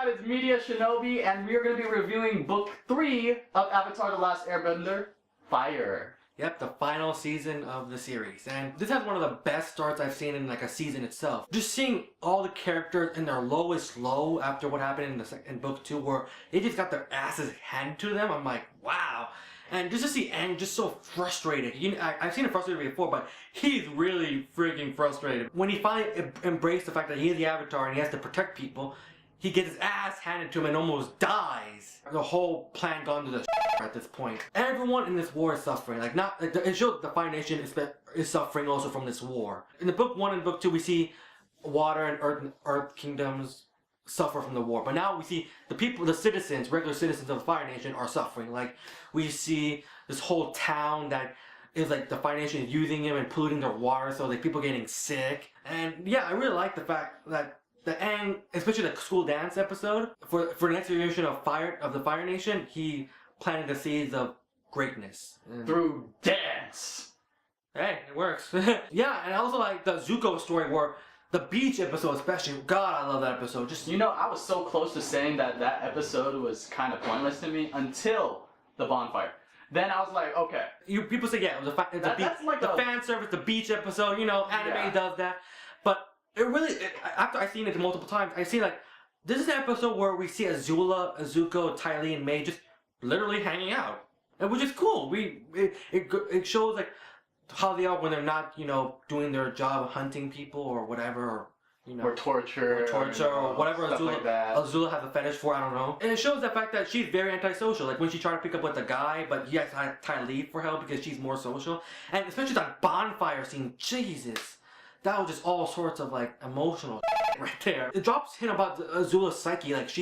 that? It's MediaShinobi, and we are going to be reviewing Book 3 of Avatar: The Last Airbender, Fire. Yep, the final season of the series. And this has one of the best starts I've seen in like a season itself. Just seeing all the characters in their lowest low after what happened in Book 2 where they just got their asses handed to them, I'm like, wow. And just to see Aang just so frustrated. I've seen him frustrated before, but he's really freaking frustrated. When he finally embraced the fact that he is the Avatar and he has to protect people, he gets his ass handed to him and almost dies. The whole plan gone to the at this point. Everyone in this war is suffering. It shows the Fire Nation is suffering also from this war. In the Book 1 and Book 2, we see water and earth kingdoms suffer from the war. But now we see the people, the citizens, regular citizens of the Fire Nation are suffering. Like, we see this whole town that is like the Fire Nation is using them and polluting their water, so like people getting sick. And yeah, I really like the fact that the Aang, especially the school dance episode, for the next generation of the Fire Nation, he planted the seeds of greatness. Through dance! Hey, it works. Yeah, and I also like the Zuko story where the beach episode especially, God, I love that episode. Just, you know, I was so close to saying that episode was kind of pointless to me until the bonfire. Then I was like, okay. People say, yeah, it was the fan service, the beach episode, you know, anime does that. But it really, after I've seen it multiple times, I see like, this is an episode where we see Azula, Zuko, Ty Lee, and May just literally hanging out. And which is cool. It shows like how they are when they're not, you know, doing their job hunting people or whatever, or, you know, or torture or whatever Azula has a fetish for, I don't know. And it shows the fact that she's very antisocial. Like when she tried to pick up with the guy, but you have to Ty Lee for help because she's more social. And especially that bonfire scene, Jesus. That was just all sorts of like emotional right there. It drops hint about Azula's psyche. Like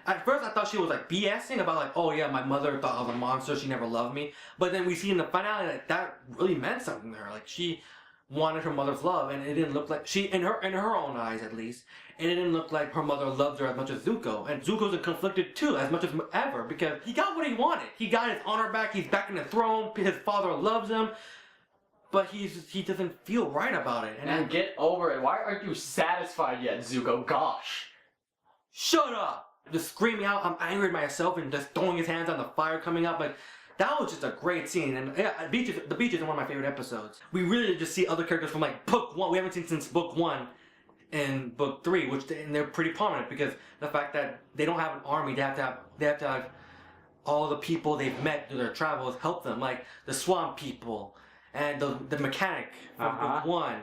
at first I thought she was like BSing about like, oh yeah, my mother thought I was a monster, she never loved me. But then we see in the finale like that really meant something to her. Like she wanted her mother's love, and it didn't look like in her own eyes at least, and it didn't look like her mother loved her as much as Zuko. And Zuko's conflicted too, as much as ever, because he got what he wanted. He got his honor back, he's back in the throne, his father loves him. But he doesn't feel right about it. And get over it. Why aren't you satisfied yet, Zuko? Gosh. Shut up! Just screaming out, I'm angry at myself, and just throwing his hands on the fire coming up. Like, that was just a great scene. And yeah, the beach is one of my favorite episodes. We really just see other characters from like Book 1. We haven't seen since Book 1 and Book 3, and they're pretty prominent because the fact that they don't have an army, they have to have all the people they've met through their travels help them, like the swamp people. And the mechanic from Book 1,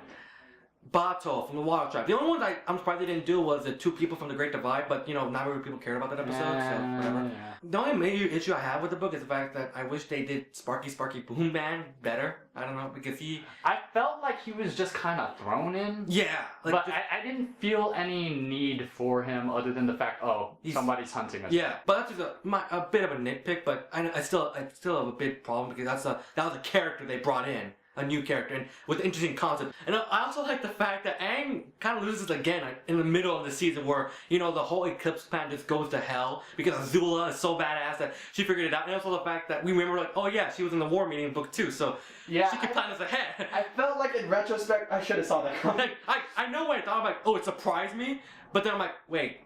Bato from the Water Tribe. The only ones I'm surprised they didn't do was the two people from the Great Divide, but you know, not many people cared about that episode, so whatever. Yeah. The only major issue I have with the book is the fact that I wish they did Sparky Boom Man better. I don't know, because I felt like he was just kind of thrown in. Yeah. Like but I didn't feel any need for him other than the fact, somebody's hunting us. Yeah, but that's just a bit of a nitpick, but I still have a big problem because that was a character they brought in. A new character and with an interesting concept. And I also like the fact that Aang kind of loses again in the middle of the season where, you know, the whole Eclipse plan just goes to hell because Azula is so badass that she figured it out. And also the fact that we remember like, oh yeah, she was in the war meeting in Book 2, so yeah, she could plan this ahead. I felt like in retrospect, I should have saw that coming. Like, I know what I thought, I'm like, oh, it surprised me, but then I'm like, wait,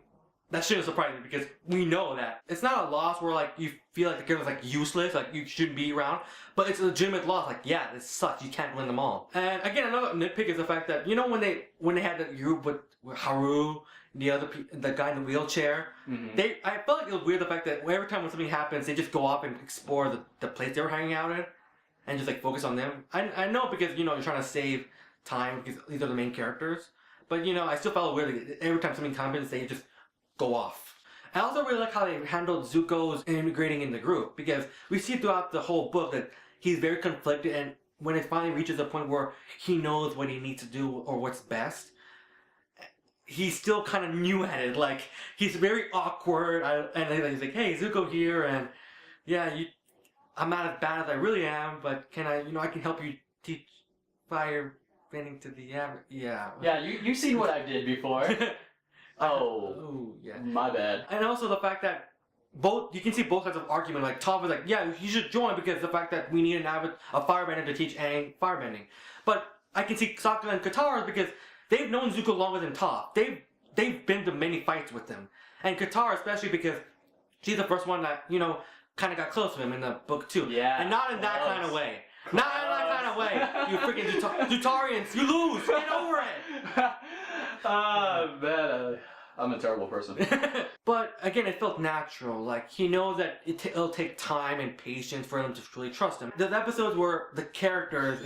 that shouldn't surprise me because we know that. It's not a loss where like you feel like the character's like useless, like you shouldn't be around, but it's a legitimate loss. Like, yeah, this sucks. You can't win them all. And again, another nitpick is the fact that, you know, when they had the group with Haru, the guy in the wheelchair, I felt like it was weird the fact that every time when something happens, they just go off and explore the place they were hanging out in, and just like focus on them. I know because, you know, you're trying to save time because these are the main characters, but you know, I still felt weird like, every time something happens, they just go off. I also really like how they handled Zuko's integrating in the group, because we see throughout the whole book that he's very conflicted, and when it finally reaches a point where he knows what he needs to do or what's best, he's still kind of new at it. Like, he's very awkward, and he's like, hey, Zuko here, and yeah, I'm not as bad as I really am, but I can help you teach fire bending to the average. Yeah. Yeah, you've seen what I did before. Oh, yeah. My bad. And also the fact that you can see both sides of argument. Like, Toph was like, yeah, you should join because the fact that we need a firebender to teach Aang firebending. But I can see Sokka and Katara because they've known Zuko longer than Toph. They've been to many fights with him. And Katara especially because she's the first one that, you know, kind of got close to him in the book too. Yeah. And not in that kind of way. Not in that kind of way. You freaking Zutarians, you lose. Get over it. Man, I'm a terrible person. But again, it felt natural. Like he knows that it'll take time and patience for them to truly trust him. The episodes where the characters,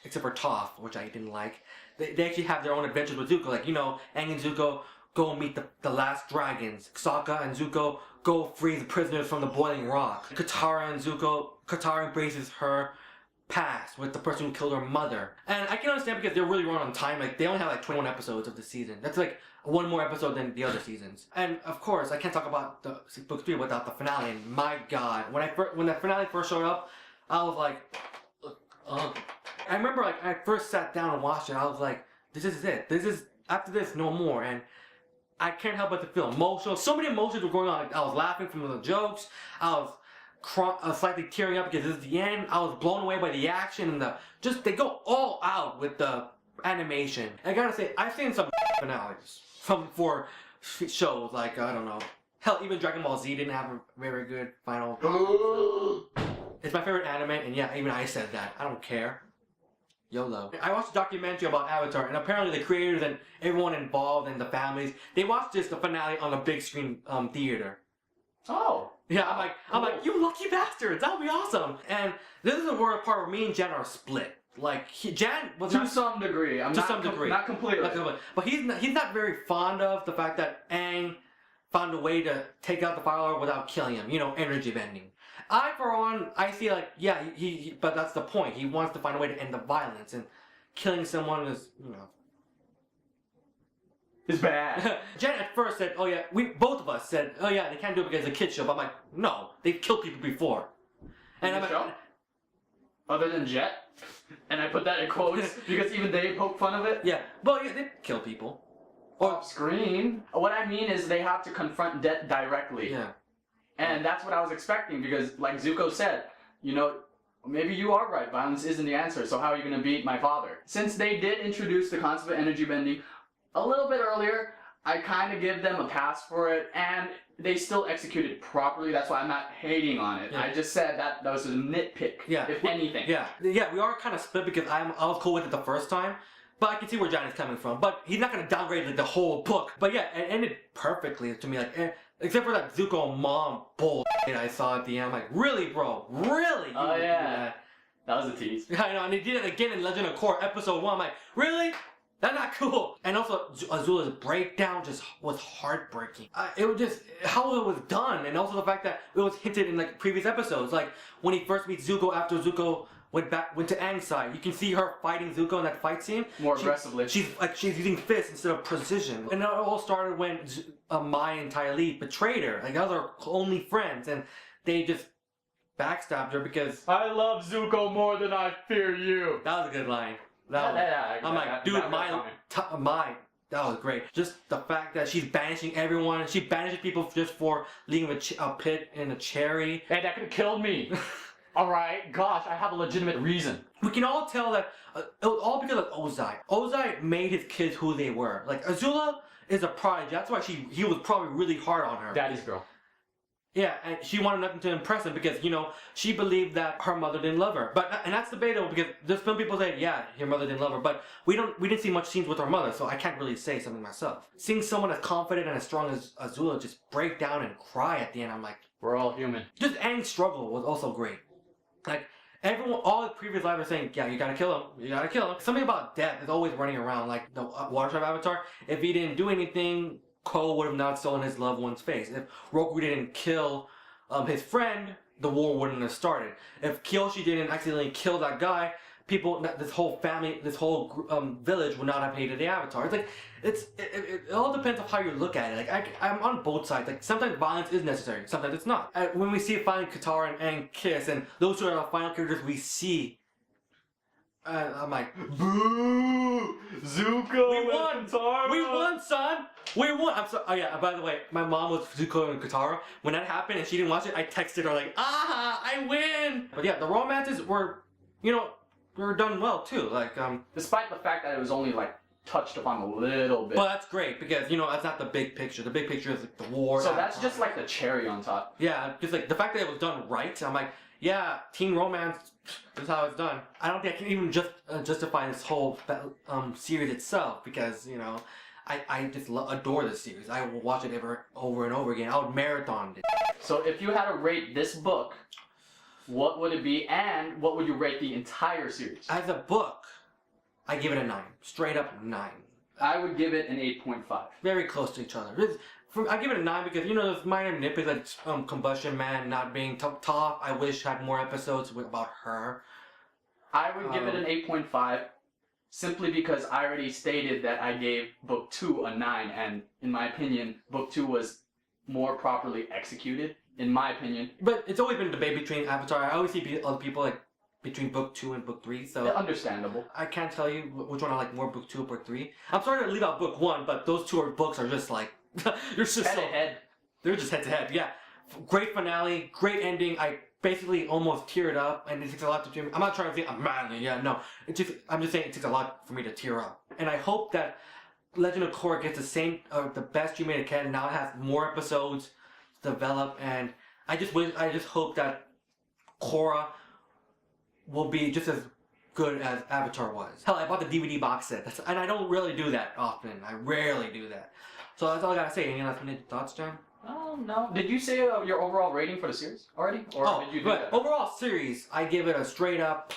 except for Toph, which I didn't like, they actually have their own adventures with Zuko. Like, you know, Aang and Zuko go meet the last dragons. Sokka and Zuko go free the prisoners from the boiling rock. Katara embraces her past with the person who killed her mother. And I can understand because they're really run on time. Like, they only have like 21 episodes of the season. That's like one more episode than the other seasons. And of course, I can't talk about the book 3 without the finale. And my God, when the finale first showed up, I was like, ugh. I remember like I first sat down and watched it. I was like, this is it. This is after this, no more. And I can't help but to feel emotional. So many emotions were going on. Like, I was laughing from the jokes. I was slightly tearing up because this is the end. I was blown away by the action and they go all out with the animation. And I gotta say, I've seen some finales for shows like, I don't know. Hell, even Dragon Ball Z didn't have a very good final. It's my favorite anime, and yeah, even I said that. I don't care. YOLO. I watched a documentary about Avatar, and apparently the creators and everyone involved and the families, they watched the finale on a big screen theater. Oh. Yeah, I'm like, you lucky bastards, that would be awesome. And this is the part where me and Jen are split. Like, Jen was to some degree. Not completely. But he's not very fond of the fact that Aang found a way to take out the Fire Lord without killing him. You know, energy bending. I, for one, I see like, yeah, but that's the point. He wants to find a way to end the violence, and killing someone is, you know, it's bad. Jen at first said, oh yeah, both of us said, oh yeah, they can't do it because it's a kid's show. But I'm like, no, they've killed people before. And I'm like, other than Jet? And I put that in quotes because even they poke fun of it? Yeah, but yeah, they kill people. Off screen. What I mean is they have to confront death directly. Yeah. And that's what I was expecting because, like Zuko said, you know, maybe you are right, violence isn't the answer, so how are you going to beat my father? Since they did introduce the concept of energy bending a little bit earlier, I kind of give them a pass for it, and they still executed properly. That's why I'm not hating on it. Yeah. I just said that was a nitpick, if anything. Yeah, we are kind of split because I was cool with it the first time. But I can see where John is coming from. But he's not going to downgrade like, the whole book. But yeah, it ended perfectly to me. Like, except for that Zuko mom bullshit I saw at the end. I'm like, really, bro? Really? Oh, yeah. That was a tease. I know, and they did it again in Legend of Korra episode 1. I'm like, really? That's not cool. And also, Azula's breakdown just was heartbreaking. It was just how it was done. And also the fact that it was hinted in like previous episodes. Like, when he first meets Zuko after Zuko went to Aang's side. You can see her fighting Zuko in that fight scene. More aggressively. She's using fists instead of precision. And it all started when Mai and Ty Lee betrayed her. Like, those are only friends. And they just backstabbed her because... I love Zuko more than I fear you. That was a good line. I'm like, dude, Mai, that was great. Just the fact that she's banishing everyone. She banishes people just for leaving a pit in a cherry. Hey, that could have killed me. Alright, gosh, I have a legitimate reason. We can all tell that it was all because of Ozai. Ozai made his kids who they were. Like, Azula is a prodigy. That's why he was probably really hard on her. Daddy's girl. Yeah, and she wanted nothing to impress him because, you know, she believed that her mother didn't love her. And that's debatable because there's some people say, yeah, your mother didn't love her, but we didn't see much scenes with her mother, so I can't really say something myself. Seeing someone as confident and as strong as Azula just break down and cry at the end, I'm like, we're all human. Just Aang's struggle was also great. Like, everyone, all the previous lives are saying, yeah, you gotta kill him, you gotta kill him. Something about death is always running around, like the Water Tribe Avatar. If he didn't do anything, Ko would have not stolen his loved one's face. If Roku didn't kill his friend, the war wouldn't have started. If Kyoshi didn't accidentally kill that guy, this whole family, this whole village would not have hated the Avatar. It's like, it all depends on how you look at it. Like, I'm on both sides. Like, sometimes violence is necessary, sometimes it's not. When we see finally Katara and Aang kiss, and those two are the final characters we see, I'm like, boo! Zuko we won! Katara! We won, son! We won! I'm sorry. Oh yeah, by the way, my mom was Zuko and Katara. When that happened and she didn't watch it, I texted her like, I win! But yeah, the romances were, you know, were done well too. Like, despite the fact that it was only like touched upon a little bit. But that's great because that's not the big picture. The big picture is like the war. So that's just like the cherry on top. Yeah, just like the fact that it was done right. I'm like, yeah, teen romance. This is how it's done. I don't think I can even justify this whole series itself because I just adore this series. I will watch it over and over again. I would marathon it. So if you had to rate this book, what would it be, and what would you rate the entire series? As a book, I give it a 9. Straight up 9. I would give it an 8.5. Very close to each other. I give it a 9 because there's minor nitpicks like Combustion Man not being tough. I wish had more episodes about her. I would give it an 8.5 simply because I already stated that I gave book 2 a 9, and in my opinion, book 2 was more properly executed, in my opinion. But it's always been a debate between Avatar. I always see other people like between book 2 and book 3, so understandable. I can't tell you which one I like more, book 2 or book 3. I'm sorry to leave out book 1, but those two books are just like you're just head to head. They're just head to head. Yeah, great finale, great ending. I basically almost teared up, and it takes a lot to tear me. I'm not trying to say I'm manly. Yeah, no. I'm just saying it takes a lot for me to tear up, and I hope that Legend of Korra gets the best remake it can. Now it has more episodes to develop, and I just hope that Korra will be just as good as Avatar was. Hell, I bought the DVD box set, and I don't really do that often. I rarely do that. So that's all I gotta say. Any last minute thoughts, John? Oh, no. Did you say your overall rating for the series already? Or did you do that? Overall series, I give it a straight up.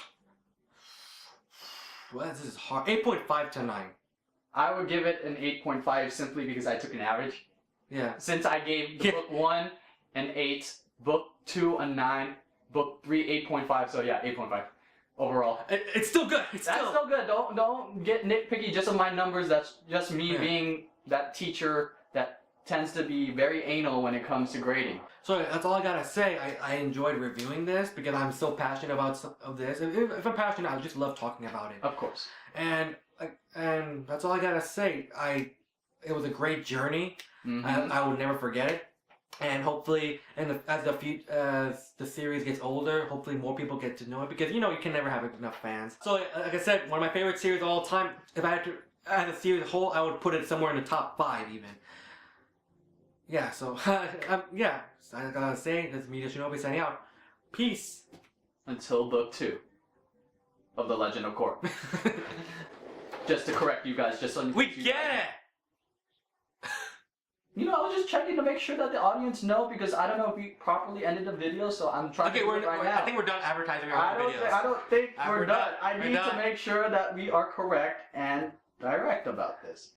Well, this is hard. 8.5 to 9. I would give it an 8.5 simply because I took an average. Yeah. Since I gave book 1 an 8, book 2 a 9, book 3 8.5, so yeah, 8.5 overall. It's still good. That's still good. Don't get nitpicky just on my numbers. That's just me being that teacher that tends to be very anal when it comes to grading. So that's all I gotta say. I enjoyed reviewing this because I'm so passionate about this. If I'm passionate, I just love talking about it. Of course. And that's all I gotta say. It was a great journey. Mm-hmm. I will never forget it. And hopefully, as the series gets older, hopefully more people get to know it because you can never have enough fans. So like I said, one of my favorite series of all time. If I had to add a series as a whole, I would put it somewhere in the top 5 even. Yeah. So yeah. So I gotta say, this is MediaShinobi signing out. Peace. Until book 2 of The Legend of Korra. Just to correct you guys, just so we get it. I was just checking to make sure that the audience know because I don't know if we properly ended the video, so I'm trying to do it right now. I think we're done advertising our videos. I don't think we're done. I need to make sure that we are correct and direct about this.